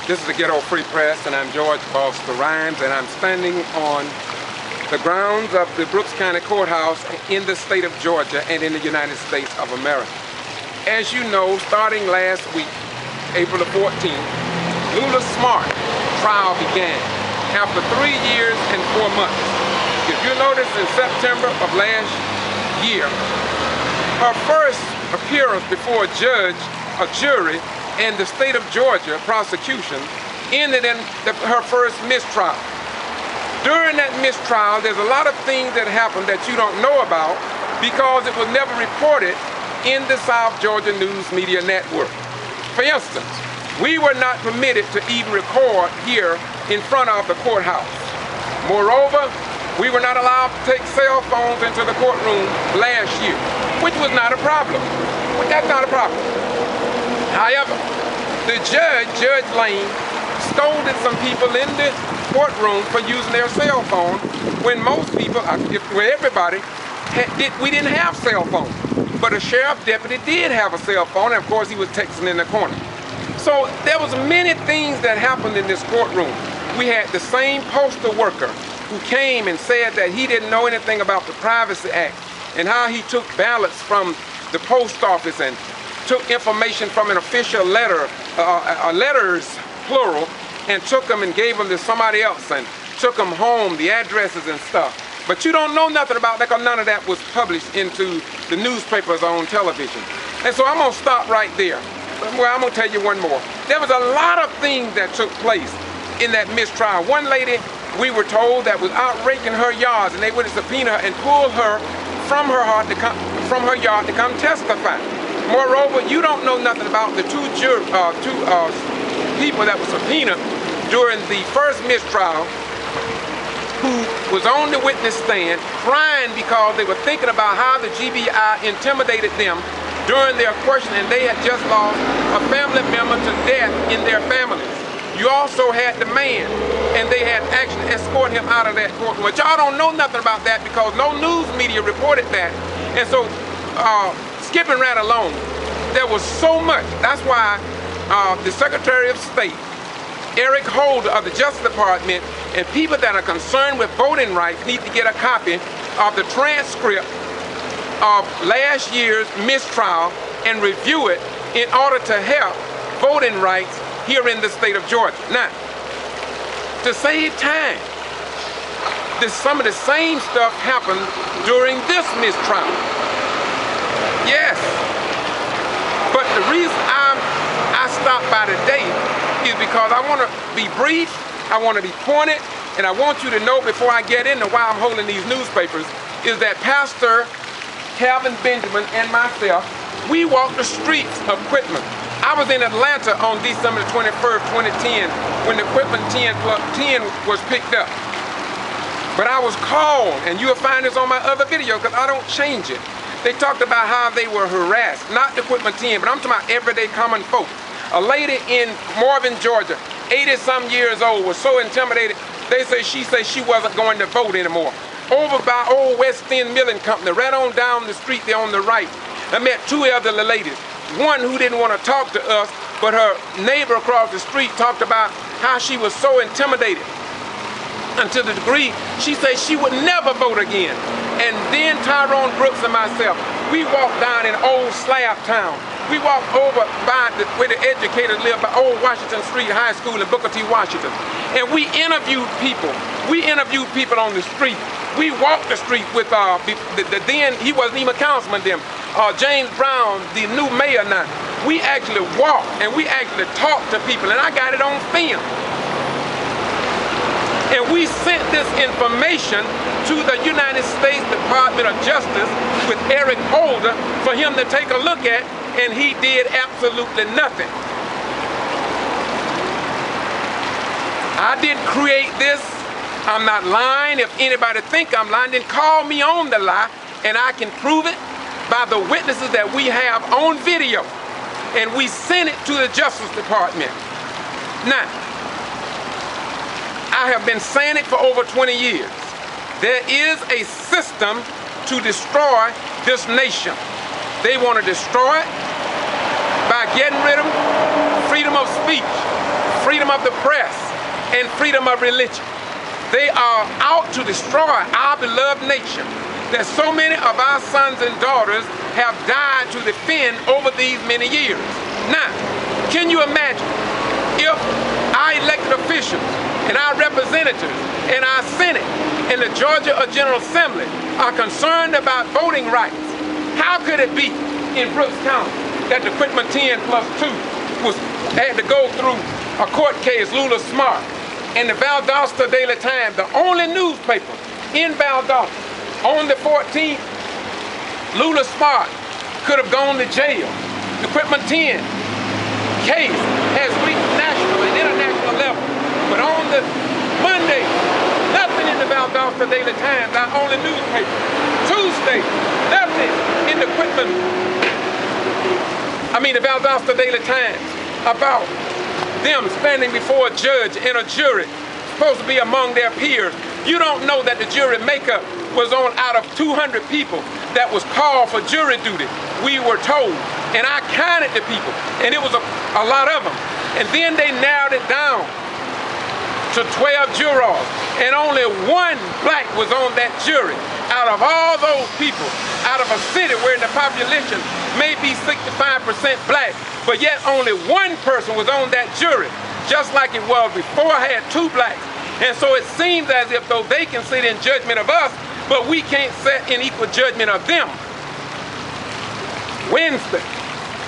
This is the Ghetto Free Press, and I'm George Foster Rhymes, and I'm standing on the grounds of the Brooks County Courthouse in the state of Georgia and in the United States of America. As you know, starting last week, April the 14th, Lula Smart trial began after 3 years and 4 months. If you notice, in September of last year, her first appearance before a judge, a jury, and the state of Georgia prosecution ended in her first mistrial. During that mistrial, there's a lot of things that happened that you don't know about because it was never reported in the South Georgia News Media Network. For instance, we were not permitted to even record here in front of the courthouse. Moreover, we were not allowed to take cell phones into the courtroom last year, which was not a problem. That's not a problem. However, the judge, Judge Lane, scolded some people in the courtroom for using their cell phone when most people, everybody, we didn't have cell phones. But a sheriff deputy did have a cell phone, and of course he was texting in the corner. So there was many things that happened in this courtroom. We had the same postal worker who came and said that he didn't know anything about the Privacy Act and how he took ballots from the post office and took information from an official letter, letters, plural, and took them and gave them to somebody else and took them home, the addresses and stuff. But you don't know nothing about that because none of that was published into the newspapers or on television. And so I'm going to stop right there. Well, I'm going to tell you one more. There was a lot of things that took place in that mistrial. One lady, we were told, that was out raking her yards, and they would subpoena her and pull her from her yard to come testify. Moreover, you don't know nothing about the two people that were subpoenaed during the first mistrial, who was on the witness stand crying because they were thinking about how the G.B.R. intimidated them during their question, and they had just lost a family member to death in their families. You also had the man, and they had actually escorted him out of that courtroom. But y'all don't know nothing about that because no news media reported that. And so, skipping right along, there was so much. That's why the Secretary of State, Eric Holder of the Justice Department, and people that are concerned with voting rights need to get a copy of the transcript of last year's mistrial and review it in order to help voting rights here in the state of Georgia. Now, to save time, some of the same stuff happened during this mistrial. Yes, but the reason I stopped by today is because I want to be brief, I want to be pointed, and I want you to know before I get into why I'm holding these newspapers, is that Pastor Calvin Benjamin and myself, we walked the streets of Quitman. I was in Atlanta on December 21st, 2010, when the Quitman 10+10 was picked up. But I was called, and you'll find this on my other video because I don't change it. They talked about how they were harassed, not the Quitman 10, but I'm talking about everyday common folk. A lady in Marvin, Georgia, 80-some years old, was so intimidated, she said she wasn't going to vote anymore. Over by Old West End Milling Company, right on down the street there on the right, I met two elderly ladies. One who didn't want to talk to us, but her neighbor across the street talked about how she was so intimidated, until the degree she said she would never vote again. And then Tyrone Brooks and myself, we walked down in Old Slab Town. We walked over by where the educators live, by Old Washington Street High School in Booker T. Washington. And we interviewed people. We interviewed people on the street. We walked the street with then he wasn't even a councilman then, James Brown, the new mayor now. We actually walked and we actually talked to people, and I got it on film. And we sent this information to the United States Department of Justice with Eric Holder for him to take a look at, and he did absolutely nothing. I didn't create this. I'm not lying. If anybody think I'm lying, then call me on the lie, and I can prove it by the witnesses that we have on video. And we sent it to the Justice Department. Now, I have been saying it for over 20 years. There is a system to destroy this nation. They want to destroy it by getting rid of freedom of speech, freedom of the press, and freedom of religion. They are out to destroy our beloved nation that so many of our sons and daughters have died to defend over these many years. Now, can you imagine if our elected officials and our representatives and our Senate and the Georgia General Assembly are concerned about voting rights? How could it be in Brooks County that the Quitman 10+2 had to go through a court case, Lula Smart, and the Valdosta Daily Times, the only newspaper in Valdosta, on the 14th, Lula Smart could have gone to jail. The Quitman 10 case has reached national and international level. But on the Monday, nothing in the Valdosta Daily Times, our only newspaper. Tuesday, nothing in the the Valdosta Daily Times about them standing before a judge and a jury, supposed to be among their peers. You don't know that the jury makeup was on out of 200 people that was called for jury duty, we were told. And I counted the people, and it was a lot of them. And then they narrowed it down to 12 jurors, and only one black was on that jury. Out of all those people, out of a city where the population may be 65% black, but yet only one person was on that jury, just like it was before I had 2 blacks. And so it seems as if though they can sit in judgment of us, but we can't sit in equal judgment of them. Wednesday,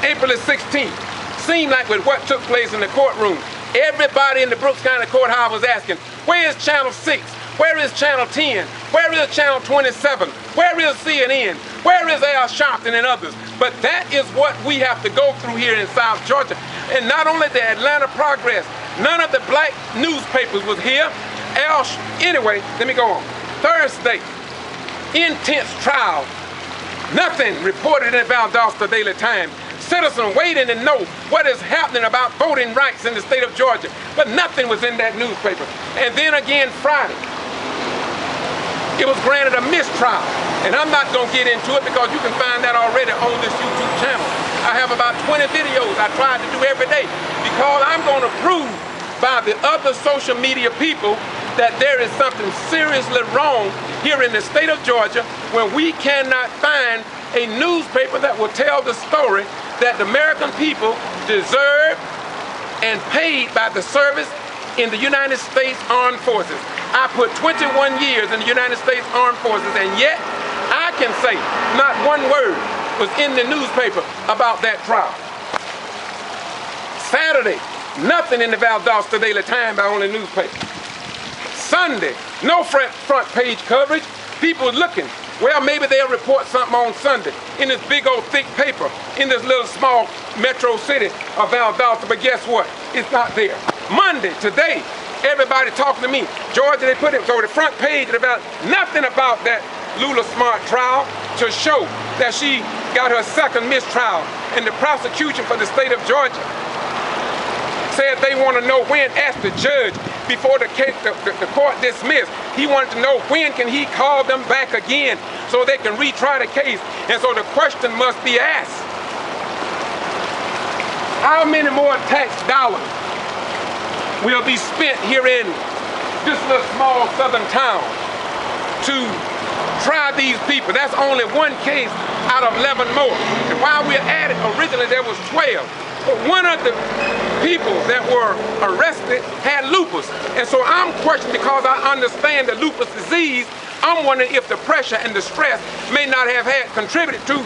April the 16th, seemed like with what took place in the courtroom, everybody in the Brooks County Courthouse was asking, where is Channel 6? Where is Channel 10? Where is Channel 27? Where is CNN? Where is Al Sharpton and others? But that is what we have to go through here in South Georgia. And not only the Atlanta Progress, none of the black newspapers was here. Anyway, let me go on. Thursday, intense trial. Nothing reported in the Valdosta Daily Times. Citizens waiting to know what is happening about voting rights in the state of Georgia. But nothing was in that newspaper. And then again Friday, it was granted a mistrial. And I'm not going to get into it because you can find that already on this YouTube channel. I have about 20 videos I try to do every day because I'm going to prove by the other social media people that there is something seriously wrong here in the state of Georgia when we cannot find a newspaper that will tell the story that the American people deserve and paid by the service in the United States Armed Forces. I put 21 years in the United States Armed Forces, and yet I can say not one word was in the newspaper about that trial. Saturday, nothing in the Valdosta Daily Times, our only newspaper. Sunday, no front page coverage. People looking. Well, maybe they'll report something on Sunday in this big old thick paper in this little small metro city of Valdosta, but guess what? It's not there. Monday, today, everybody talking to me. Georgia, they put it over the front page about nothing about that Lula Smart trial to show that she got her second mistrial. And the prosecution for the state of Georgia said they want to know when, asked the judge before the case, the court dismissed, he wanted to know when can he call them back again so they can retry the case. And so the question must be asked, how many more tax dollars will be spent here in this little small southern town to try these people? That's only one case out of 11 more. And while we're at it, originally there was 12. But one of the people that were arrested had lupus. And so I'm questioning, because I understand the lupus disease, I'm wondering if the pressure and the stress may not have contributed to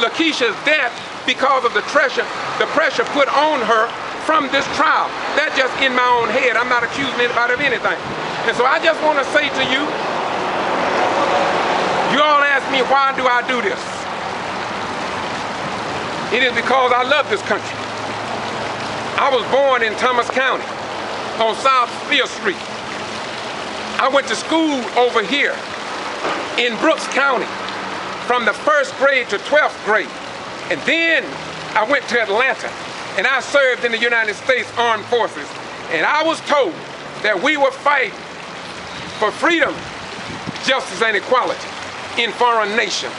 Lakeisha's death because of the pressure put on her from this trial. That's just in my own head. I'm not accusing anybody of anything. And so I just want to say to you, you all ask me, why do I do this? It is because I love this country. I was born in Thomas County on South Spear Street. I went to school over here in Brooks County from the 1st grade to 12th grade. And then I went to Atlanta and I served in the United States Armed Forces. And I was told that we were fighting for freedom, justice, and equality in foreign nations,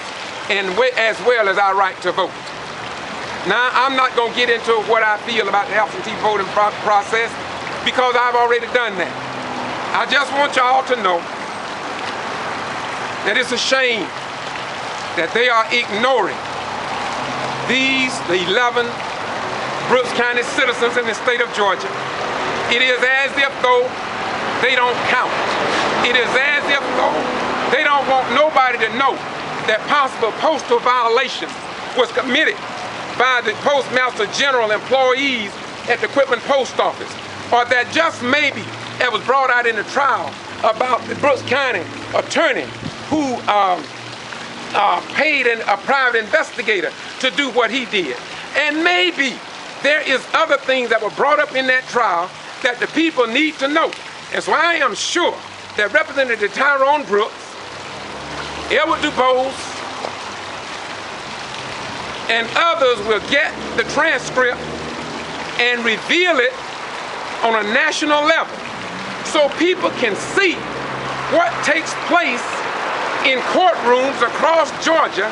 and as well as our right to vote. Now, I'm not going to get into what I feel about the absentee voting process because I've already done that. I just want y'all to know that it's a shame that they are ignoring the 11 Brooks County citizens in the state of Georgia. It is as if though they don't count. It is as if though they don't want nobody to know that possible postal violation was committed by the Postmaster General employees at the Quitman Post Office, or that just maybe it was brought out in the trial about the Brooks County attorney who paid a private investigator to do what he did. And maybe there is other things that were brought up in that trial that the people need to know. And so I am sure that Representative Tyrone Brooks, Edward DuBose, and others will get the transcript and reveal it on a national level so people can see what takes place in courtrooms across Georgia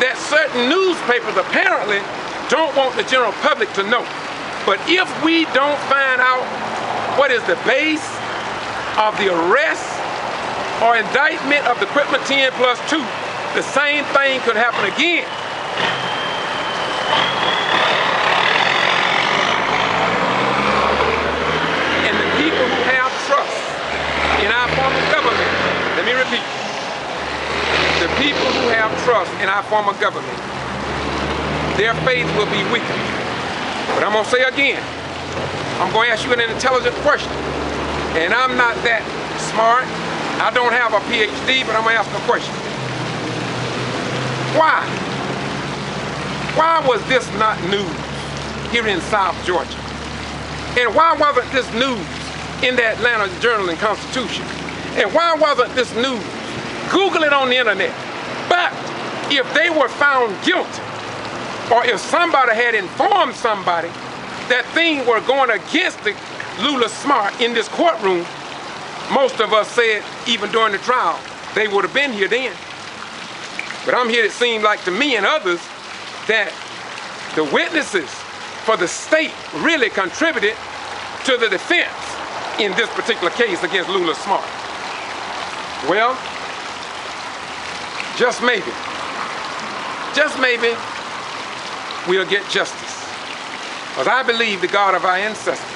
that certain newspapers apparently don't want the general public to know. But if we don't find out what is the base of the arrest or indictment of the Quitman 10+2, the same thing could happen again. And the people who have trust in our form of government, let me repeat, the people who have trust in our form of government, their faith will be weakened. But I'm going to say again, I'm going to ask you an intelligent question. And I'm not that smart. I don't have a PhD, but I'm going to ask a question. Why? Why was this not news here in South Georgia? And why wasn't this news in the Atlanta Journal and Constitution? And why wasn't this news? Google it on the internet. But if they were found guilty, or if somebody had informed somebody that things were going against the Lula Smart in this courtroom, most of us said, even during the trial, they would have been here then. But I'm here, it seems like to me and others, that the witnesses for the state really contributed to the defense in this particular case against Lula Smart. Well, just maybe, we'll get justice. Because I believe the God of our ancestors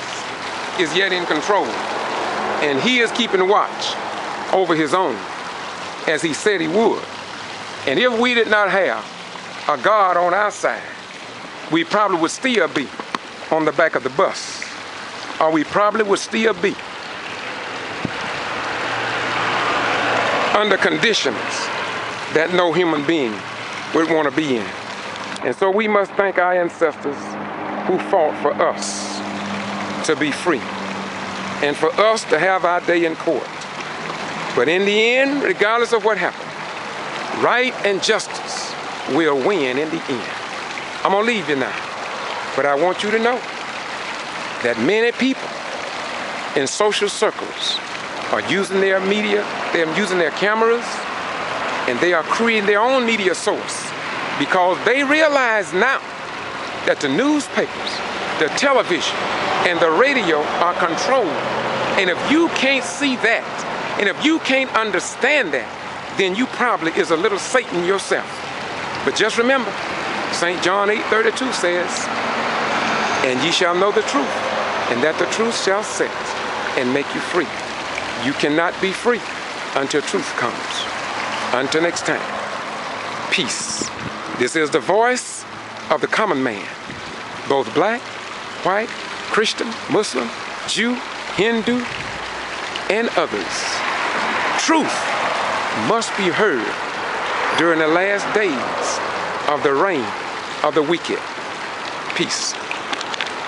is yet in control. And he is keeping watch over his own, as he said he would. And if we did not have a God on our side, we probably would still be on the back of the bus. Or we probably would still be under conditions that no human being would want to be in. And so we must thank our ancestors who fought for us to be free and for us to have our day in court. But in the end, regardless of what happened, right and justice will win in the end. I'm gonna leave you now, but I want you to know that many people in social circles are using their media, they're using their cameras, and they are creating their own media source because they realize now that the newspapers, the television, and the radio are controlled. And if you can't see that, and if you can't understand that, then you probably is a little Satan yourself. But just remember, St. John 8:32 says, and ye shall know the truth, and that the truth shall set and make you free. You cannot be free until truth comes. Until next time, peace. This is the voice of the common man, both black, white, Christian, Muslim, Jew, Hindu, and others. Truth must be heard during the last days of the reign of the wicked. Peace.